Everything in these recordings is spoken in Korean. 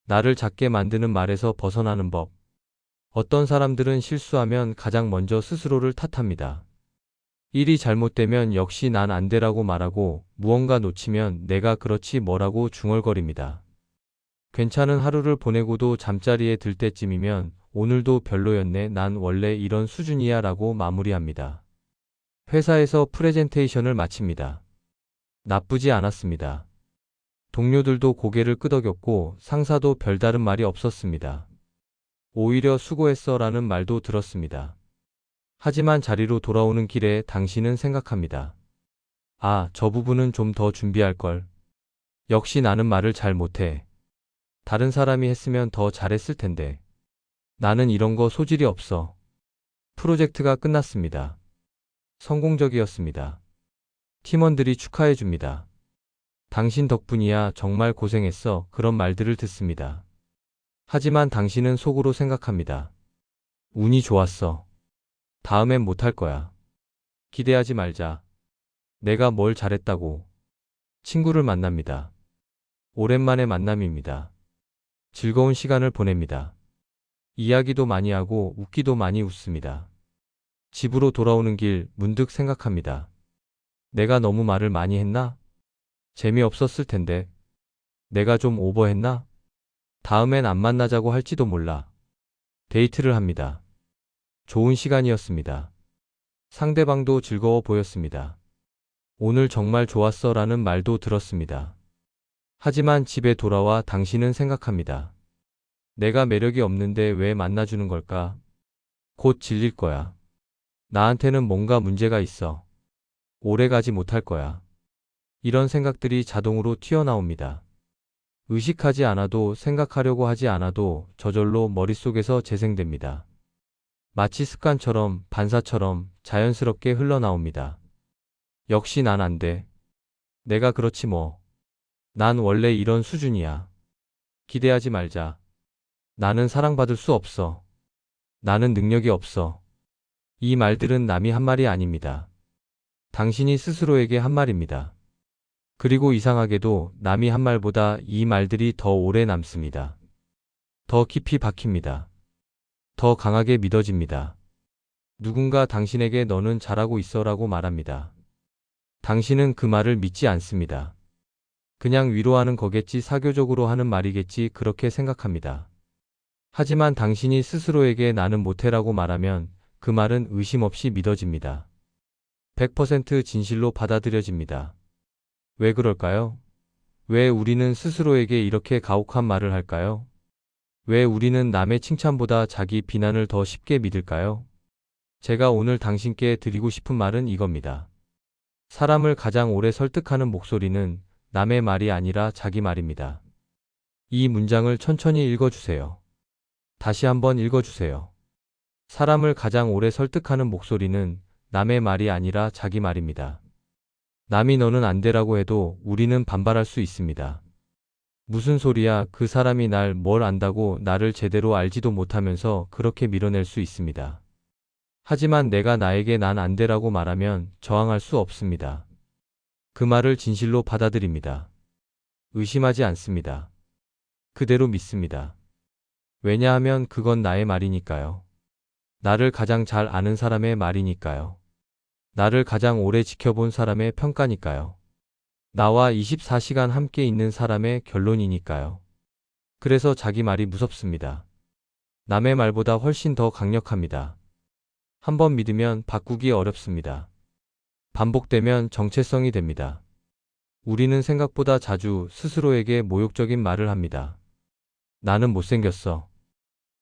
나를 작게 만드는 말에서 벗어나는 법. 어떤 사람들은 실수하면 가장 먼저 스스로를 탓합니다. 일이 잘못되면 역시 난 안 돼라고 말하고 무언가 놓치면 내가 그렇지 뭐라고 중얼거립니다. 괜찮은 하루를 보내고도 잠자리에 들 때쯤이면 오늘도 별로였네, 난 원래 이런 수준이야 라고 마무리합니다. 회사에서 프레젠테이션을 마칩니다. 나쁘지 않았습니다. 동료들도 고개를 끄덕였고 상사도 별다른 말이 없었습니다. 오히려 수고했어 라는 말도 들었습니다. 하지만 자리로 돌아오는 길에 당신은 생각합니다. 아, 저 부분은 좀 더 준비할 걸. 역시 나는 말을 잘 못해. 다른 사람이 했으면 더 잘했을 텐데. 나는 이런 거 소질이 없어. 프로젝트가 끝났습니다. 성공적이었습니다. 팀원들이 축하해 줍니다. 당신 덕분이야, 정말 고생했어, 그런 말들을 듣습니다. 하지만 당신은 속으로 생각합니다. 운이 좋았어. 다음엔 못할 거야. 기대하지 말자. 내가 뭘 잘했다고. 친구를 만납니다. 오랜만에 만남입니다. 즐거운 시간을 보냅니다. 이야기도 많이 하고 웃기도 많이 웃습니다. 집으로 돌아오는 길 문득 생각합니다. 내가 너무 말을 많이 했나? 재미없었을 텐데. 내가 좀 오버했나? 다음엔 안 만나자고 할지도 몰라. 데이트를 합니다. 좋은 시간이었습니다. 상대방도 즐거워 보였습니다. 오늘 정말 좋았어 라는 말도 들었습니다. 하지만 집에 돌아와 당신은 생각합니다. 내가 매력이 없는데 왜 만나주는 걸까? 곧 질릴 거야. 나한테는 뭔가 문제가 있어. 오래 가지 못할 거야. 이런 생각들이 자동으로 튀어나옵니다. 의식하지 않아도, 생각하려고 하지 않아도 저절로 머릿속에서 재생됩니다. 마치 습관처럼, 반사처럼 자연스럽게 흘러나옵니다. 역시 난 안 돼. 내가 그렇지 뭐. 난 원래 이런 수준이야. 기대하지 말자. 나는 사랑받을 수 없어. 나는 능력이 없어. 이 말들은 남이 한 말이 아닙니다. 당신이 스스로에게 한 말입니다. 그리고 이상하게도 남이 한 말보다 이 말들이 더 오래 남습니다. 더 깊이 박힙니다. 더 강하게 믿어집니다. 누군가 당신에게 너는 잘하고 있어 라고 말합니다. 당신은 그 말을 믿지 않습니다. 그냥 위로하는 거겠지, 사교적으로 하는 말이겠지, 그렇게 생각합니다. 하지만 당신이 스스로에게 나는 못해라고 말하면 그 말은 의심 없이 믿어집니다. 100% 진실로 받아들여집니다. 왜 그럴까요? 왜 우리는 스스로에게 이렇게 가혹한 말을 할까요? 왜 우리는 남의 칭찬보다 자기 비난을 더 쉽게 믿을까요? 제가 오늘 당신께 드리고 싶은 말은 이겁니다. 사람을 가장 오래 설득하는 목소리는 남의 말이 아니라 자기 말입니다. 이 문장을 천천히 읽어주세요. 다시 한번 읽어주세요. 사람을 가장 오래 설득하는 목소리는 남의 말이 아니라 자기 말입니다. 남이 너는 안 되라고 해도 우리는 반발할 수 있습니다. 무슨 소리야, 그 사람이 날 뭘 안다고, 나를 제대로 알지도 못하면서 그렇게 밀어낼 수 있습니다. 하지만 내가 나에게 난 안 되라고 말하면 저항할 수 없습니다. 그 말을 진실로 받아들입니다. 의심하지 않습니다. 그대로 믿습니다. 왜냐하면 그건 나의 말이니까요. 나를 가장 잘 아는 사람의 말이니까요. 나를 가장 오래 지켜본 사람의 평가니까요. 나와 24시간 함께 있는 사람의 결론이니까요. 그래서 자기 말이 무섭습니다. 남의 말보다 훨씬 더 강력합니다. 한번 믿으면 바꾸기 어렵습니다. 반복되면 정체성이 됩니다. 우리는 생각보다 자주 스스로에게 모욕적인 말을 합니다. 나는 못생겼어.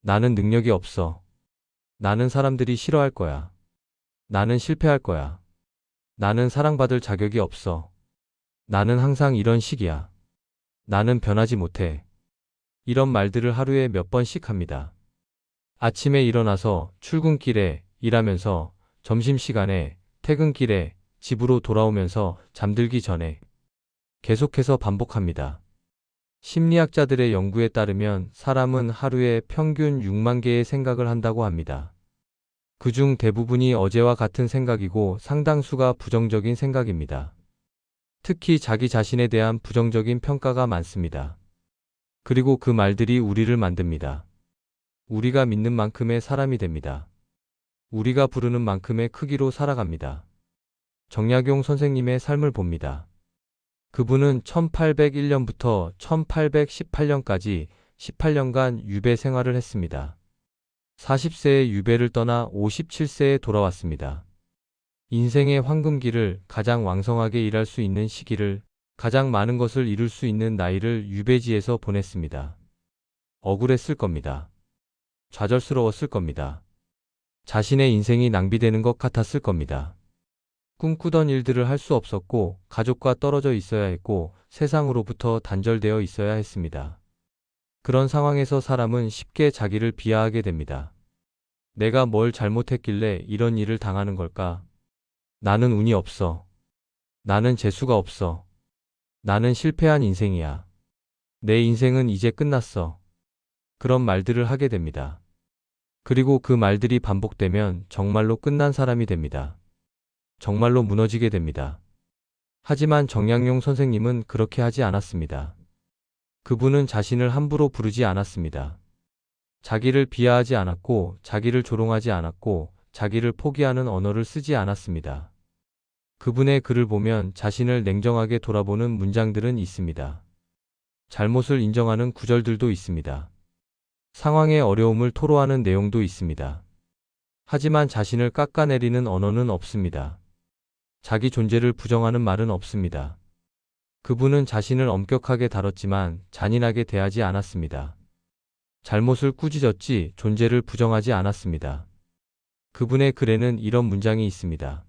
나는 능력이 없어. 나는 사람들이 싫어할 거야. 나는 실패할 거야. 나는 사랑받을 자격이 없어. 나는 항상 이런 식이야. 나는 변하지 못해. 이런 말들을 하루에 몇 번씩 합니다. 아침에 일어나서, 출근길에, 일하면서, 점심시간에, 퇴근길에, 집으로 돌아오면서, 잠들기 전에 계속해서 반복합니다. 심리학자들의 연구에 따르면 사람은 하루에 평균 6만 개의 생각을 한다고 합니다. 그중 대부분이 어제와 같은 생각이고 상당수가 부정적인 생각입니다. 특히 자기 자신에 대한 부정적인 평가가 많습니다. 그리고 그 말들이 우리를 만듭니다. 우리가 믿는 만큼의 사람이 됩니다. 우리가 부르는 만큼의 크기로 살아갑니다. 정약용 선생님의 삶을 봅니다. 그분은 1801년부터 1818년까지 18년간 유배 생활을 했습니다. 40세에 유배를 떠나 57세에 돌아왔습니다. 인생의 황금기를 가장 왕성하게 일할 수 있는 시기를 가장 많은 것을 이룰 수 있는 나이를 유배지에서 보냈습니다. 억울했을 겁니다. 좌절스러웠을 겁니다. 자신의 인생이 낭비되는 것 같았을 겁니다. 꿈꾸던 일들을 할 수 없었고 가족과 떨어져 있어야 했고 세상으로부터 단절되어 있어야 했습니다. 그런 상황에서 사람은 쉽게 자기를 비하하게 됩니다. 내가 뭘 잘못했길래 이런 일을 당하는 걸까? 나는 운이 없어. 나는 재수가 없어. 나는 실패한 인생이야. 내 인생은 이제 끝났어. 그런 말들을 하게 됩니다. 그리고 그 말들이 반복되면 정말로 끝난 사람이 됩니다. 정말로 무너지게 됩니다. 하지만 정약용 선생님은 그렇게 하지 않았습니다. 그분은 자신을 함부로 부르지 않았습니다. 자기를 비하하지 않았고, 자기를 조롱하지 않았고, 자기를 포기하는 언어를 쓰지 않았습니다. 그분의 글을 보면 자신을 냉정하게 돌아보는 문장들은 있습니다. 잘못을 인정하는 구절들도 있습니다. 상황의 어려움을 토로하는 내용도 있습니다. 하지만 자신을 깎아내리는 언어는 없습니다. 자기 존재를 부정하는 말은 없습니다. 그분은 자신을 엄격하게 다뤘지만 잔인하게 대하지 않았습니다. 잘못을 꾸짖었지 존재를 부정하지 않았습니다. 그분의 글에는 이런 문장이 있습니다.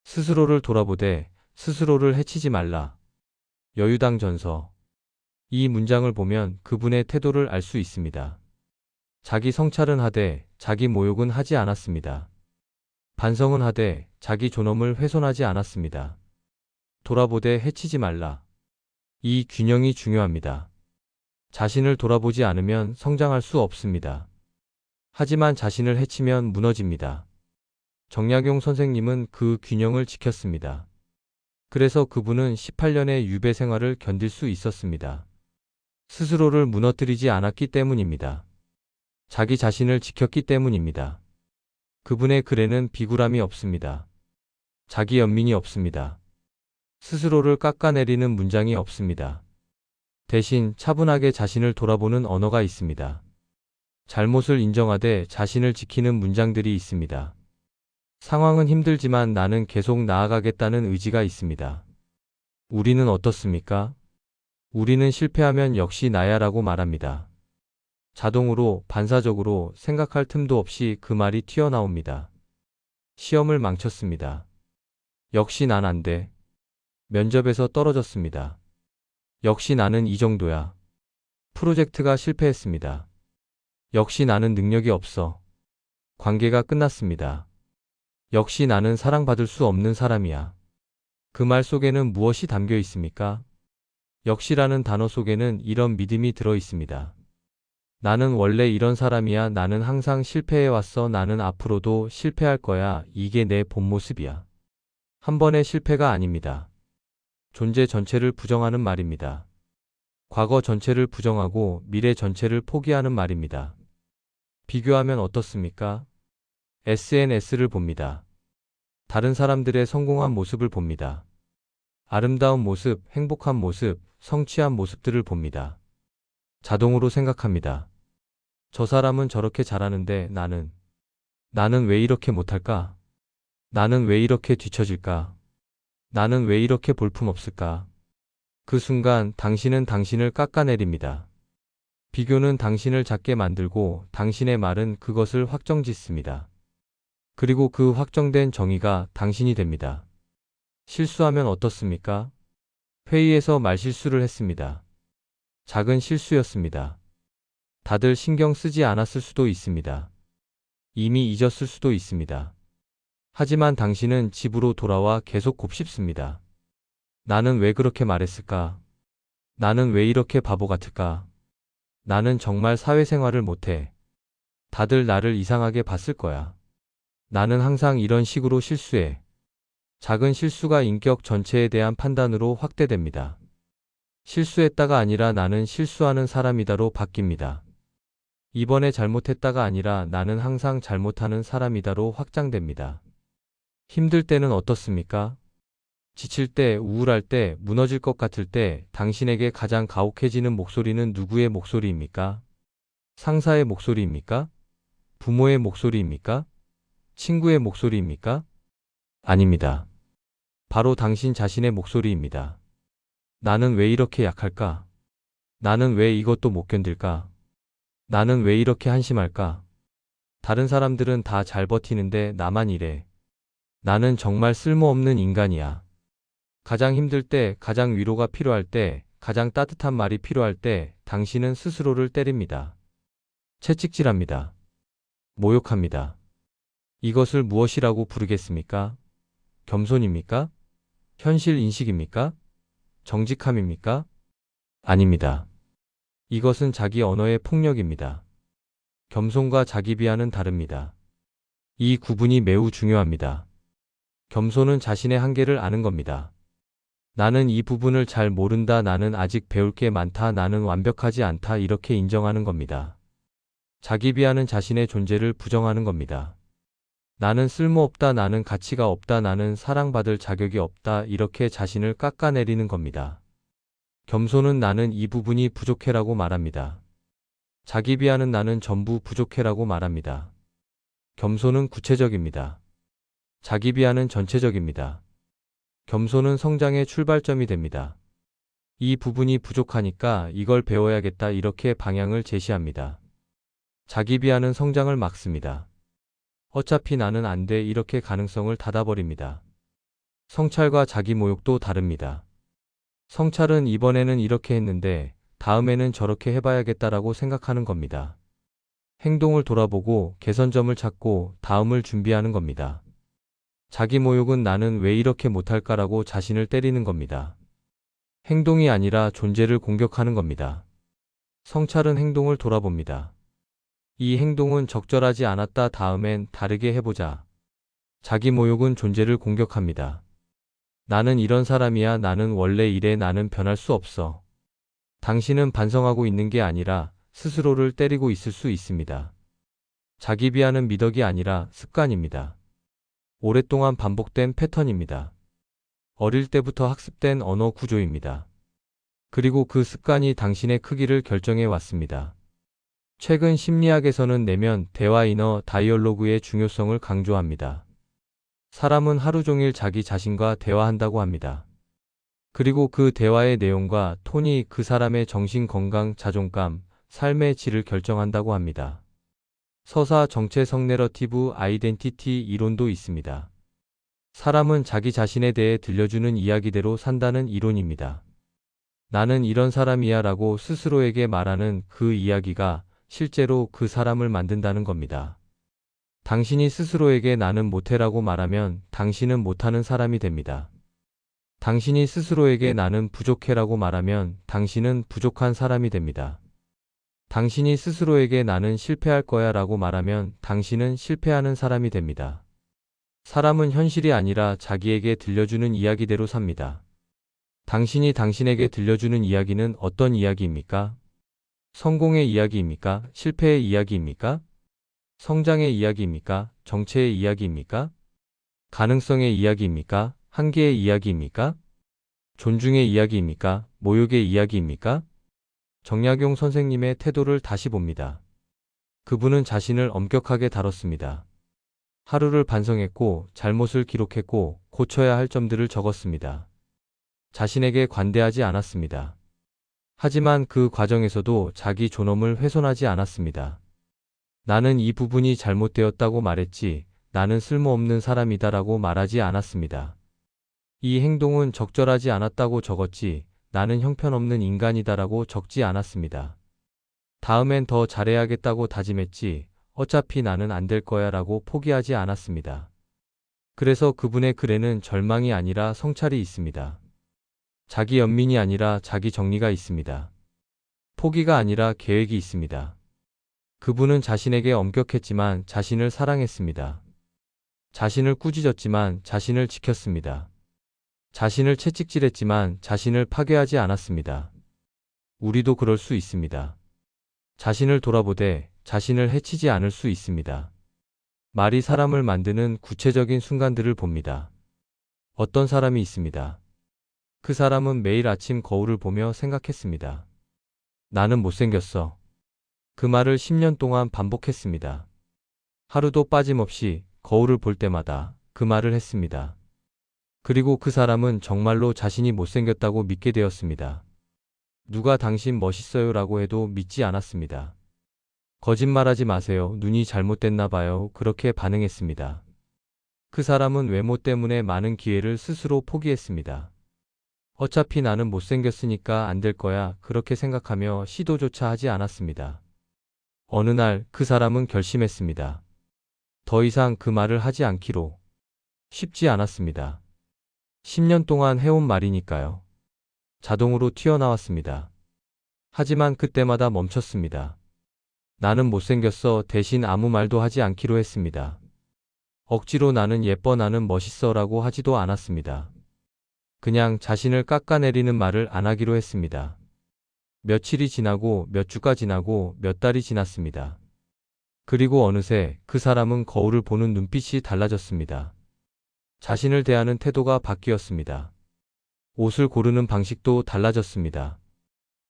스스로를 돌아보되 스스로를 해치지 말라. 여유당 전서. 이 문장을 보면 그분의 태도를 알 수 있습니다. 자기 성찰은 하되 자기 모욕은 하지 않았습니다. 반성은 하되 자기 존엄을 훼손하지 않았습니다. 돌아보되 해치지 말라. 이 균형이 중요합니다. 자신을 돌아보지 않으면 성장할 수 없습니다. 하지만 자신을 해치면 무너집니다. 정약용 선생님은 그 균형을 지켰습니다. 그래서 그분은 18년의 유배 생활을 견딜 수 있었습니다. 스스로를 무너뜨리지 않았기 때문입니다. 자기 자신을 지켰기 때문입니다. 그분의 글에는 비굴함이 없습니다. 자기 연민이 없습니다. 스스로를 깎아내리는 문장이 없습니다. 대신 차분하게 자신을 돌아보는 언어가 있습니다. 잘못을 인정하되 자신을 지키는 문장들이 있습니다. 상황은 힘들지만 나는 계속 나아가겠다는 의지가 있습니다. 우리는 어떻습니까? 우리는 실패하면 역시 나야라고 말합니다. 자동으로, 반사적으로 생각할 틈도 없이 그 말이 튀어나옵니다. 시험을 망쳤습니다. 역시 난 안 돼. 면접에서 떨어졌습니다. 역시 나는 이 정도야. 프로젝트가 실패했습니다. 역시 나는 능력이 없어. 관계가 끝났습니다. 역시 나는 사랑받을 수 없는 사람이야. 그 말 속에는 무엇이 담겨 있습니까? 역시라는 단어 속에는 이런 믿음이 들어 있습니다. 나는 원래 이런 사람이야. 나는 항상 실패해왔어. 나는 앞으로도 실패할 거야. 이게 내 본 모습이야. 한 번의 실패가 아닙니다. 존재 전체를 부정하는 말입니다. 과거 전체를 부정하고 미래 전체를 포기하는 말입니다. 비교하면 어떻습니까? SNS를 봅니다. 다른 사람들의 성공한 모습을 봅니다. 아름다운 모습, 행복한 모습, 성취한 모습들을 봅니다. 자동으로 생각합니다. 저 사람은 저렇게 잘하는데 나는 왜 이렇게 못할까? 나는 왜 이렇게 뒤처질까? 나는 왜 이렇게 볼품없을까? 그 순간 당신은 당신을 깎아내립니다. 비교는 당신을 작게 만들고 당신의 말은 그것을 확정짓습니다. 그리고 그 확정된 정의가 당신이 됩니다. 실수하면 어떻습니까? 회의에서 말실수를 했습니다. 작은 실수였습니다. 다들 신경 쓰지 않았을 수도 있습니다. 이미 잊었을 수도 있습니다. 하지만 당신은 집으로 돌아와 계속 곱씹습니다. 나는 왜 그렇게 말했을까? 나는 왜 이렇게 바보 같을까? 나는 정말 사회생활을 못해. 다들 나를 이상하게 봤을 거야. 나는 항상 이런 식으로 실수해. 작은 실수가 인격 전체에 대한 판단으로 확대됩니다. 실수했다가 아니라 나는 실수하는 사람이다로 바뀝니다. 이번에 잘못했다가 아니라 나는 항상 잘못하는 사람이다로 확장됩니다. 힘들 때는 어떻습니까? 지칠 때, 우울할 때, 무너질 것 같을 때 당신에게 가장 가혹해지는 목소리는 누구의 목소리입니까? 상사의 목소리입니까? 부모의 목소리입니까? 친구의 목소리입니까? 아닙니다. 바로 당신 자신의 목소리입니다. 나는 왜 이렇게 약할까? 나는 왜 이것도 못 견딜까? 나는 왜 이렇게 한심할까? 다른 사람들은 다 잘 버티는데 나만 이래. 나는 정말 쓸모없는 인간이야. 가장 힘들 때, 가장 위로가 필요할 때, 가장 따뜻한 말이 필요할 때 당신은 스스로를 때립니다. 채찍질합니다. 모욕합니다. 이것을 무엇이라고 부르겠습니까? 겸손입니까? 현실 인식입니까? 정직함입니까? 아닙니다. 이것은 자기 언어의 폭력입니다. 겸손과 자기 비하는 다릅니다. 이 구분이 매우 중요합니다. 겸손은 자신의 한계를 아는 겁니다. 나는 이 부분을 잘 모른다. 나는 아직 배울 게 많다. 나는 완벽하지 않다. 이렇게 인정하는 겁니다. 자기 비하는 자신의 존재를 부정하는 겁니다. 나는 쓸모없다. 나는 가치가 없다. 나는 사랑받을 자격이 없다. 이렇게 자신을 깎아내리는 겁니다. 겸손은 나는 이 부분이 부족해라고 말합니다. 자기 비하는 나는 전부 부족해라고 말합니다. 겸손은 구체적입니다. 자기 비하는 전체적입니다. 겸손은 성장의 출발점이 됩니다. 이 부분이 부족하니까 이걸 배워야겠다. 이렇게 방향을 제시합니다. 자기 비하는 성장을 막습니다. 어차피 나는 안 돼. 이렇게 가능성을 닫아버립니다. 성찰과 자기 모욕도 다릅니다. 성찰은 이번에는 이렇게 했는데 다음에는 저렇게 해봐야겠다라고 생각하는 겁니다. 행동을 돌아보고 개선점을 찾고 다음을 준비하는 겁니다. 자기 모욕은 나는 왜 이렇게 못할까라고 자신을 때리는 겁니다. 행동이 아니라 존재를 공격하는 겁니다. 성찰은 행동을 돌아봅니다. 이 행동은 적절하지 않았다. 다음엔 다르게 해보자. 자기 모욕은 존재를 공격합니다. 나는 이런 사람이야. 나는 원래 이래. 나는 변할 수 없어. 당신은 반성하고 있는 게 아니라 스스로를 때리고 있을 수 있습니다. 자기 비하는 미덕이 아니라 습관입니다. 오랫동안 반복된 패턴입니다. 어릴 때부터 학습된 언어 구조입니다. 그리고 그 습관이 당신의 크기를 결정해 왔습니다. 최근 심리학에서는 내면 대화 이너 다이얼로그의 중요성을 강조합니다. 사람은 하루 종일 자기 자신과 대화한다고 합니다. 그리고 그 대화의 내용과 톤이 그 사람의 정신 건강, 자존감, 삶의 질을 결정한다고 합니다. 서사 정체성 내러티브 아이덴티티 이론도 있습니다. 사람은 자기 자신에 대해 들려주는 이야기대로 산다는 이론입니다. 나는 이런 사람이야 라고 스스로에게 말하는 그 이야기가 실제로 그 사람을 만든다는 겁니다. 당신이 스스로에게 나는 못해라고 말하면 당신은 못하는 사람이 됩니다. 당신이 스스로에게 나는 부족해라고 말하면 당신은 부족한 사람이 됩니다. 당신이 스스로에게 나는 실패할 거야 라고 말하면 당신은 실패하는 사람이 됩니다. 사람은 현실이 아니라 자기에게 들려주는 이야기대로 삽니다. 당신이 당신에게 들려주는 이야기는 어떤 이야기입니까? 성공의 이야기입니까? 실패의 이야기입니까? 성장의 이야기입니까? 정체의 이야기입니까? 가능성의 이야기입니까? 한계의 이야기입니까? 존중의 이야기입니까? 모욕의 이야기입니까? 정약용 선생님의 태도를 다시 봅니다. 그분은 자신을 엄격하게 다뤘습니다. 하루를 반성했고 잘못을 기록했고 고쳐야 할 점들을 적었습니다. 자신에게 관대하지 않았습니다. 하지만 그 과정에서도 자기 존엄을 훼손하지 않았습니다. 나는 이 부분이 잘못되었다고 말했지, 나는 쓸모없는 사람이다라고 말하지 않았습니다. 이 행동은 적절하지 않았다고 적었지, 나는 형편없는 인간이다라고 적지 않았습니다. 다음엔 더 잘해야겠다고 다짐했지, 어차피 나는 안 될 거야 라고 포기하지 않았습니다. 그래서 그분의 글에는 절망이 아니라 성찰이 있습니다. 자기 연민이 아니라 자기 정리가 있습니다. 포기가 아니라 계획이 있습니다. 그분은 자신에게 엄격했지만 자신을 사랑했습니다. 자신을 꾸짖었지만 자신을 지켰습니다. 자신을 채찍질했지만 자신을 파괴하지 않았습니다. 우리도 그럴 수 있습니다. 자신을 돌아보되 자신을 해치지 않을 수 있습니다. 말이 사람을 만드는 구체적인 순간들을 봅니다. 어떤 사람이 있습니다. 그 사람은 매일 아침 거울을 보며 생각했습니다. 나는 못생겼어. 그 말을 10년 동안 반복했습니다. 하루도 빠짐없이 거울을 볼 때마다 그 말을 했습니다. 그리고 그 사람은 정말로 자신이 못생겼다고 믿게 되었습니다. 누가 당신 멋있어요 라고 해도 믿지 않았습니다. 거짓말하지 마세요. 눈이 잘못됐나 봐요. 그렇게 반응했습니다. 그 사람은 외모 때문에 많은 기회를 스스로 포기했습니다. 어차피 나는 못생겼으니까 안 될 거야. 그렇게 생각하며 시도조차 하지 않았습니다. 어느 날 그 사람은 결심했습니다. 더 이상 그 말을 하지 않기로. 쉽지 않았습니다. 10년 동안 해온 말이니까요. 자동으로 튀어나왔습니다. 하지만 그때마다 멈췄습니다. 나는 못생겼어 대신 아무 말도 하지 않기로 했습니다. 억지로 나는 예뻐 나는 멋있어 라고 하지도 않았습니다. 그냥 자신을 깎아내리는 말을 안 하기로 했습니다. 며칠이 지나고 몇 주가 지나고 몇 달이 지났습니다. 그리고 어느새 그 사람은 거울을 보는 눈빛이 달라졌습니다. 자신을 대하는 태도가 바뀌었습니다. 옷을 고르는 방식도 달라졌습니다.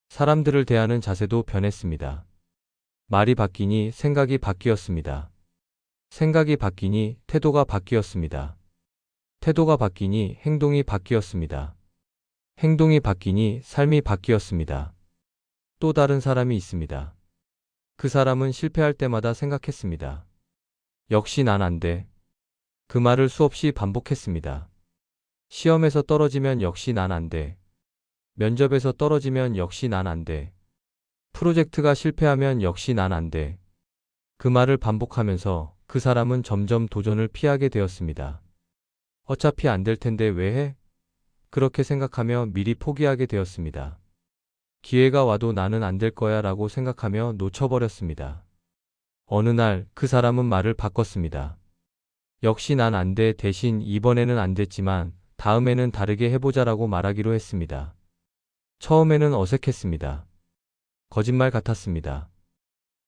사람들을 대하는 자세도 변했습니다. 말이 바뀌니 생각이 바뀌었습니다. 생각이 바뀌니 태도가 바뀌었습니다. 태도가 바뀌니 행동이 바뀌었습니다. 행동이 바뀌니 삶이 바뀌었습니다. 또 다른 사람이 있습니다. 그 사람은 실패할 때마다 생각했습니다. 역시 난 안 돼. 그 말을 수없이 반복했습니다. 시험에서 떨어지면 역시 난 안 돼. 면접에서 떨어지면 역시 난 안 돼. 프로젝트가 실패하면 역시 난 안 돼. 그 말을 반복하면서 그 사람은 점점 도전을 피하게 되었습니다. 어차피 안 될 텐데 왜 해? 그렇게 생각하며 미리 포기하게 되었습니다. 기회가 와도 나는 안 될 거야 라고 생각하며 놓쳐버렸습니다. 어느 날 그 사람은 말을 바꿨습니다. 역시 난 안 돼 대신 이번에는 안 됐지만 다음에는 다르게 해보자라고 말하기로 했습니다. 처음에는 어색했습니다. 거짓말 같았습니다.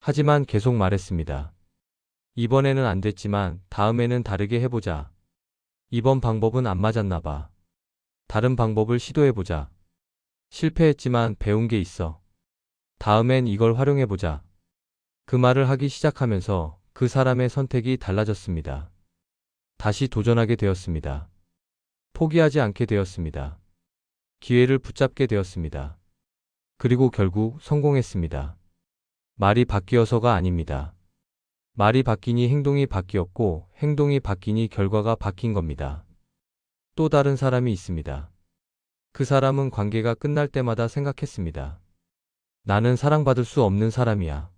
하지만 계속 말했습니다. 이번에는 안 됐지만 다음에는 다르게 해보자. 이번 방법은 안 맞았나 봐. 다른 방법을 시도해보자. 실패했지만 배운 게 있어. 다음엔 이걸 활용해보자. 그 말을 하기 시작하면서 그 사람의 선택이 달라졌습니다. 다시 도전하게 되었습니다. 포기하지 않게 되었습니다. 기회를 붙잡게 되었습니다. 그리고 결국 성공했습니다. 말이 바뀌어서가 아닙니다. 말이 바뀌니 행동이 바뀌었고 행동이 바뀌니 결과가 바뀐 겁니다. 또 다른 사람이 있습니다. 그 사람은 관계가 끝날 때마다 생각했습니다. 나는 사랑받을 수 없는 사람이야.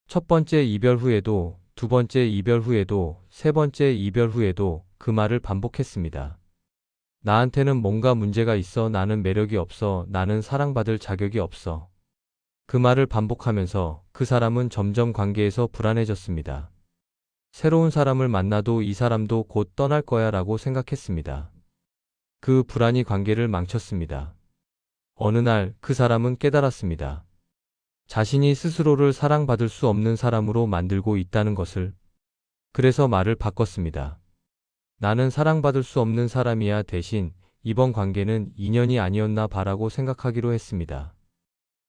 첫 번째 이별 후에도, 두 번째 이별 후에도, 세 번째 이별 후에도 그 말을 반복했습니다. 나한테는 뭔가 문제가 있어. 나는 매력이 없어. 나는 사랑받을 자격이 없어. 그 말을 반복하면서 그 사람은 점점 관계에서 불안해졌습니다. 새로운 사람을 만나도 이 사람도 곧 떠날 거야 라고 생각했습니다. 그 불안이 관계를 망쳤습니다. 어느 날 그 사람은 깨달았습니다. 자신이 스스로를 사랑받을 수 없는 사람으로 만들고 있다는 것을. 그래서 말을 바꿨습니다. 나는 사랑받을 수 없는 사람이야 대신 이번 관계는 인연이 아니었나 봐라고 생각하기로 했습니다.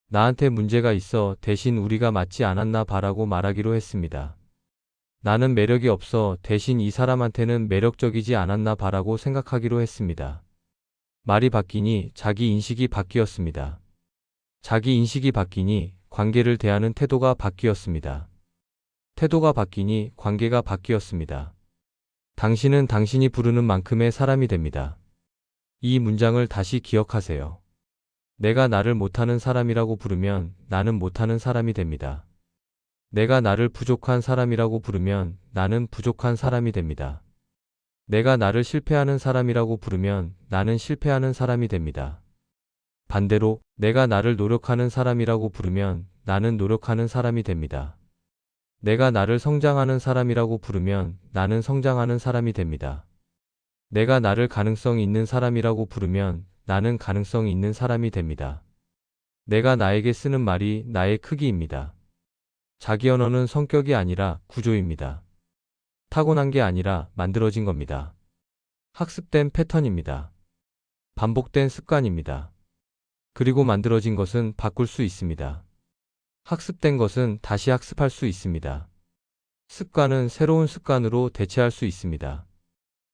나한테 문제가 있어 대신 우리가 맞지 않았나 봐라고 말하기로 했습니다. 나는 매력이 없어 대신 이 사람한테는 매력적이지 않았나 봐라고 생각하기로 했습니다. 말이 바뀌니 자기 인식이 바뀌었습니다. 자기 인식이 바뀌니 관계를 대하는 태도가 바뀌었습니다. 태도가 바뀌니 관계가 바뀌었습니다. 당신은 당신이 부르는 만큼의 사람이 됩니다. 이 문장을 다시 기억하세요. 내가 나를 못하는 사람이라고 부르면 나는 못하는 사람이 됩니다. 내가 나를 부족한 사람이라고 부르면 나는 부족한 사람이 됩니다. 내가 나를 실패하는 사람이라고 부르면 나는 실패하는 사람이 됩니다. 반대로 내가 나를 노력하는 사람이라고 부르면 나는 노력하는 사람이 됩니다. 내가 나를 성장하는 사람이라고 부르면 나는 성장하는 사람이 됩니다. 내가 나를 가능성 있는 사람이라고 부르면 나는 가능성 있는 사람이 됩니다. 내가 나에게 쓰는 말이 나의 크기입니다. 자기 언어는 성격이 아니라 구조입니다. 타고난 게 아니라 만들어진 겁니다. 학습된 패턴입니다. 반복된 습관입니다. 그리고 만들어진 것은 바꿀 수 있습니다. 학습된 것은 다시 학습할 수 있습니다. 습관은 새로운 습관으로 대체할 수 있습니다.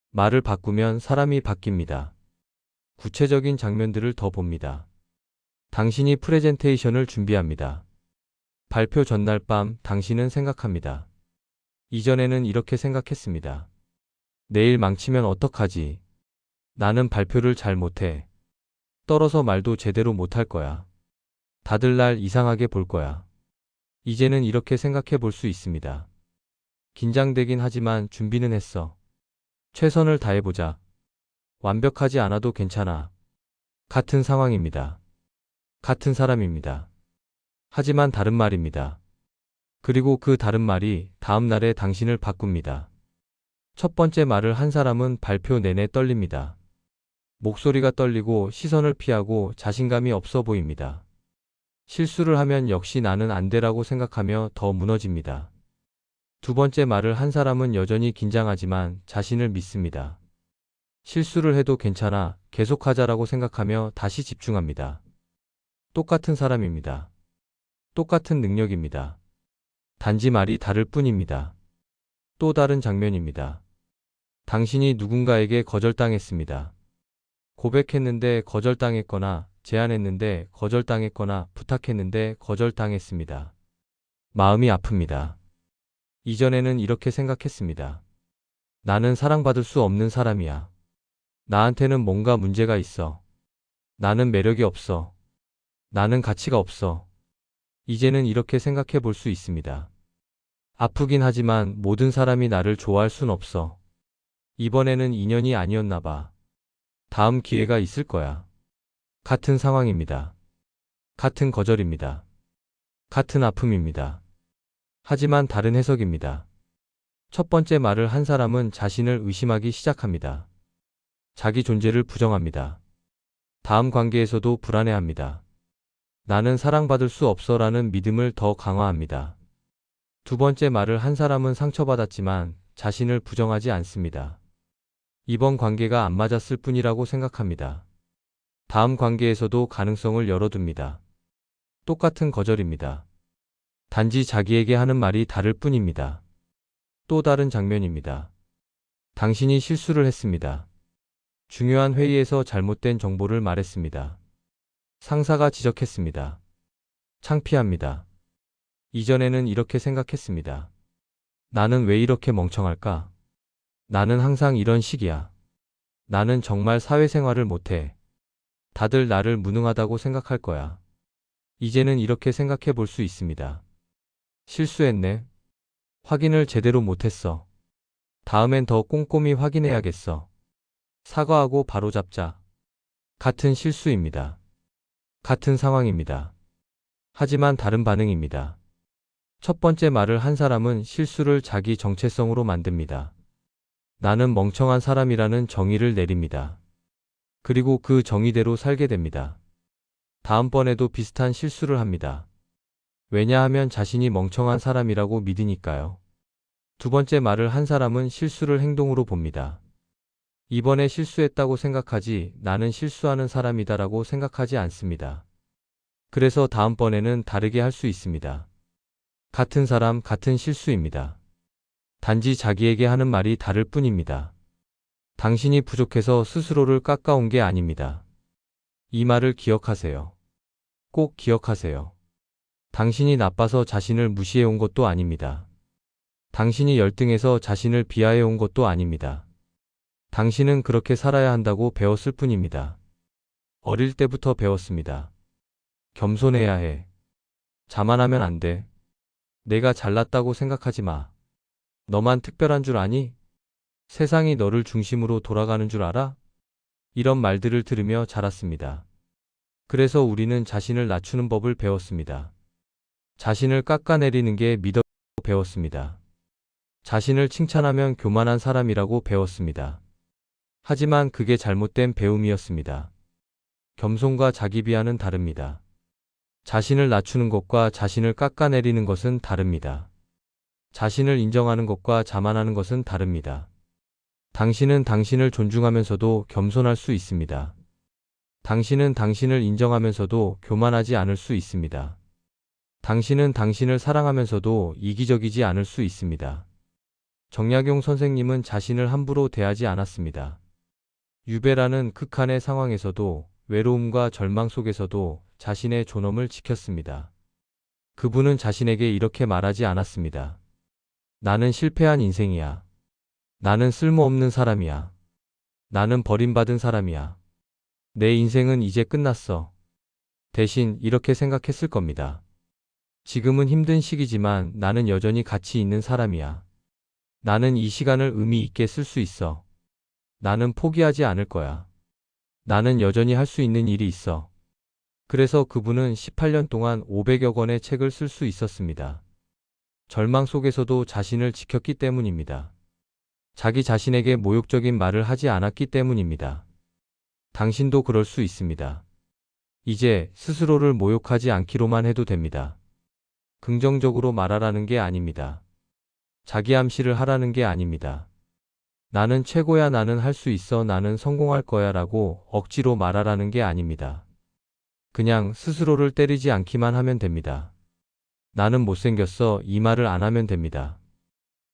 말을 바꾸면 사람이 바뀝니다. 구체적인 장면들을 더 봅니다. 당신이 프레젠테이션을 준비합니다. 발표 전날 밤 당신은 생각합니다. 이전에는 이렇게 생각했습니다. 내일 망치면 어떡하지? 나는 발표를 잘 못해. 떨어서 말도 제대로 못할 거야. 다들 날 이상하게 볼 거야. 이제는 이렇게 생각해 볼 수 있습니다. 긴장되긴 하지만 준비는 했어. 최선을 다해보자. 완벽하지 않아도 괜찮아. 같은 상황입니다. 같은 사람입니다. 하지만 다른 말입니다. 그리고 그 다른 말이 다음 날에 당신을 바꿉니다. 첫 번째 말을 한 사람은 발표 내내 떨립니다. 목소리가 떨리고 시선을 피하고 자신감이 없어 보입니다. 실수를 하면 역시 나는 안 돼라고 생각하며 더 무너집니다. 두 번째 말을 한 사람은 여전히 긴장하지만 자신을 믿습니다. 실수를 해도 괜찮아, 계속하자라고 생각하며 다시 집중합니다. 똑같은 사람입니다. 똑같은 능력입니다. 단지 말이 다를 뿐입니다. 또 다른 장면입니다. 당신이 누군가에게 거절당했습니다. 고백했는데 거절당했거나 제안했는데 거절당했거나 부탁했는데 거절당했습니다. 마음이 아픕니다. 이전에는 이렇게 생각했습니다. 나는 사랑받을 수 없는 사람이야. 나한테는 뭔가 문제가 있어. 나는 매력이 없어. 나는 가치가 없어. 이제는 이렇게 생각해 볼 수 있습니다. 아프긴 하지만 모든 사람이 나를 좋아할 순 없어. 이번에는 인연이 아니었나 봐. 다음 기회가 있을 거야. 같은 상황입니다. 같은 거절입니다. 같은 아픔입니다. 하지만 다른 해석입니다. 첫 번째 말을 한 사람은 자신을 의심하기 시작합니다. 자기 존재를 부정합니다. 다음 관계에서도 불안해합니다. 나는 사랑받을 수 없어라는 믿음을 더 강화합니다. 두 번째 말을 한 사람은 상처받았지만 자신을 부정하지 않습니다. 이번 관계가 안 맞았을 뿐이라고 생각합니다. 다음 관계에서도 가능성을 열어둡니다. 똑같은 거절입니다. 단지 자기에게 하는 말이 다를 뿐입니다. 또 다른 장면입니다. 당신이 실수를 했습니다. 중요한 회의에서 잘못된 정보를 말했습니다. 상사가 지적했습니다. 창피합니다. 이전에는 이렇게 생각했습니다. 나는 왜 이렇게 멍청할까? 나는 항상 이런 식이야. 나는 정말 사회생활을 못해. 다들 나를 무능하다고 생각할 거야. 이제는 이렇게 생각해 볼 수 있습니다. 실수했네. 확인을 제대로 못했어. 다음엔 더 꼼꼼히 확인해야겠어. 사과하고 바로잡자. 같은 실수입니다. 같은 상황입니다. 하지만 다른 반응입니다. 첫 번째 말을 한 사람은 실수를 자기 정체성으로 만듭니다. 나는 멍청한 사람이라는 정의를 내립니다. 그리고 그 정의대로 살게 됩니다. 다음번에도 비슷한 실수를 합니다. 왜냐하면 자신이 멍청한 사람이라고 믿으니까요. 두 번째 말을 한 사람은 실수를 행동으로 봅니다. 이번에 실수했다고 생각하지 나는 실수하는 사람이다라고 생각하지 않습니다. 그래서 다음번에는 다르게 할 수 있습니다. 같은 사람, 같은 실수입니다. 단지 자기에게 하는 말이 다를 뿐입니다. 당신이 부족해서 스스로를 깎아온 게 아닙니다. 이 말을 기억하세요. 꼭 기억하세요. 당신이 나빠서 자신을 무시해온 것도 아닙니다. 당신이 열등해서 자신을 비하해온 것도 아닙니다. 당신은 그렇게 살아야 한다고 배웠을 뿐입니다. 어릴 때부터 배웠습니다. 겸손해야 해. 자만하면 안 돼. 내가 잘났다고 생각하지 마. 너만 특별한 줄 아니? 세상이 너를 중심으로 돌아가는 줄 알아? 이런 말들을 들으며 자랐습니다. 그래서 우리는 자신을 낮추는 법을 배웠습니다. 자신을 깎아내리는 게 미덕이라고 배웠습니다. 자신을 칭찬하면 교만한 사람이라고 배웠습니다. 하지만 그게 잘못된 배움이었습니다. 겸손과 자기 비하는 다릅니다. 자신을 낮추는 것과 자신을 깎아내리는 것은 다릅니다. 자신을 인정하는 것과 자만하는 것은 다릅니다. 당신은 당신을 존중하면서도 겸손할 수 있습니다. 당신은 당신을 인정하면서도 교만하지 않을 수 있습니다. 당신은 당신을 사랑하면서도 이기적이지 않을 수 있습니다. 정약용 선생님은 자신을 함부로 대하지 않았습니다. 유배라는 극한의 상황에서도 외로움과 절망 속에서도 자신의 존엄을 지켰습니다. 그분은 자신에게 이렇게 말하지 않았습니다. 나는 실패한 인생이야. 나는 쓸모없는 사람이야. 나는 버림받은 사람이야. 내 인생은 이제 끝났어. 대신 이렇게 생각했을 겁니다. 지금은 힘든 시기지만 나는 여전히 가치 있는 사람이야. 나는 이 시간을 의미 있게 쓸 수 있어. 나는 포기하지 않을 거야. 나는 여전히 할 수 있는 일이 있어. 그래서 그분은 18년 동안 500여 권의 책을 쓸 수 있었습니다. 절망 속에서도 자신을 지켰기 때문입니다. 자기 자신에게 모욕적인 말을 하지 않았기 때문입니다. 당신도 그럴 수 있습니다. 이제 스스로를 모욕하지 않기로만 해도 됩니다. 긍정적으로 말하라는 게 아닙니다. 자기 암시를 하라는 게 아닙니다. 나는 최고야, 나는 할 수 있어, 나는 성공할 거야 라고 억지로 말하라는 게 아닙니다. 그냥 스스로를 때리지 않기만 하면 됩니다. 나는 못생겼어, 이 말을 안 하면 됩니다.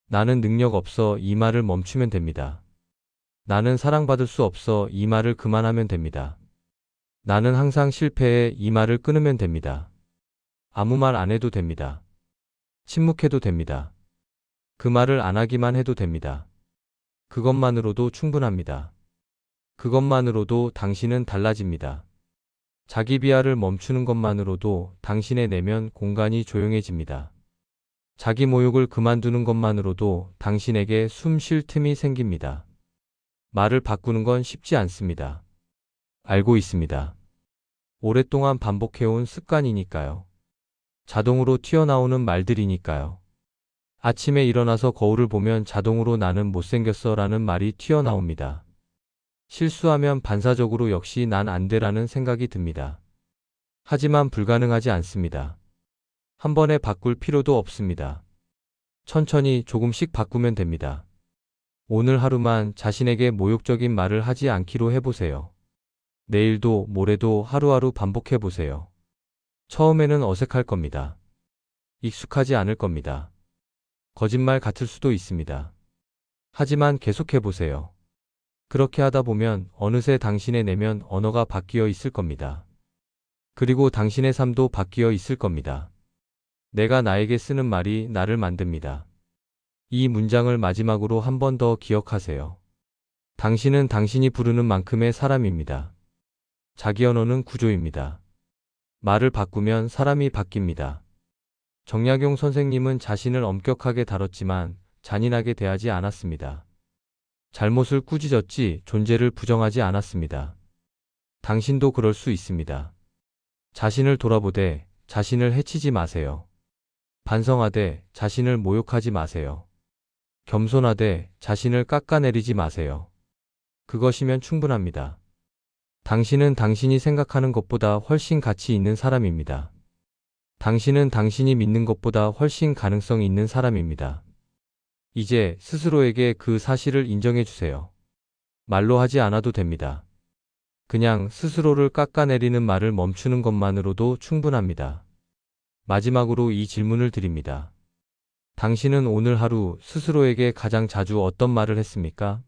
나는 능력 없어, 이 말을 멈추면 됩니다. 나는 사랑받을 수 없어, 이 말을 그만하면 됩니다. 나는 항상 실패해, 이 말을 끊으면 됩니다. 아무 말 안 해도 됩니다. 침묵해도 됩니다. 그 말을 안 하기만 해도 됩니다. 그것만으로도 충분합니다. 그것만으로도 당신은 달라집니다. 자기 비하를 멈추는 것만으로도 당신의 내면 공간이 조용해집니다. 자기 모욕을 그만두는 것만으로도 당신에게 숨 쉴 틈이 생깁니다. 말을 바꾸는 건 쉽지 않습니다. 알고 있습니다. 오랫동안 반복해온 습관이니까요. 자동으로 튀어나오는 말들이니까요. 아침에 일어나서 거울을 보면 자동으로 나는 못생겼어 라는 말이 튀어나옵니다. 실수하면 반사적으로 역시 난 안 돼라는 생각이 듭니다. 하지만 불가능하지 않습니다. 한 번에 바꿀 필요도 없습니다. 천천히 조금씩 바꾸면 됩니다. 오늘 하루만 자신에게 모욕적인 말을 하지 않기로 해보세요. 내일도 모레도 하루하루 반복해보세요. 처음에는 어색할 겁니다. 익숙하지 않을 겁니다. 거짓말 같을 수도 있습니다. 하지만 계속해보세요. 그렇게 하다 보면 어느새 당신의 내면 언어가 바뀌어 있을 겁니다. 그리고 당신의 삶도 바뀌어 있을 겁니다. 내가 나에게 쓰는 말이 나를 만듭니다. 이 문장을 마지막으로 한 번 더 기억하세요. 당신은 당신이 부르는 만큼의 사람입니다. 자기 언어는 구조입니다. 말을 바꾸면 사람이 바뀝니다. 정약용 선생님은 자신을 엄격하게 다뤘지만 잔인하게 대하지 않았습니다. 잘못을 꾸짖었지 존재를 부정하지 않았습니다. 당신도 그럴 수 있습니다. 자신을 돌아보되 자신을 해치지 마세요. 반성하되 자신을 모욕하지 마세요. 겸손하되 자신을 깎아내리지 마세요. 그것이면 충분합니다. 당신은 당신이 생각하는 것보다 훨씬 가치 있는 사람입니다. 당신은 당신이 믿는 것보다 훨씬 가능성 있는 사람입니다. 이제 스스로에게 그 사실을 인정해 주세요. 말로 하지 않아도 됩니다. 그냥 스스로를 깎아내리는 말을 멈추는 것만으로도 충분합니다. 마지막으로 이 질문을 드립니다. 당신은 오늘 하루 스스로에게 가장 자주 어떤 말을 했습니까?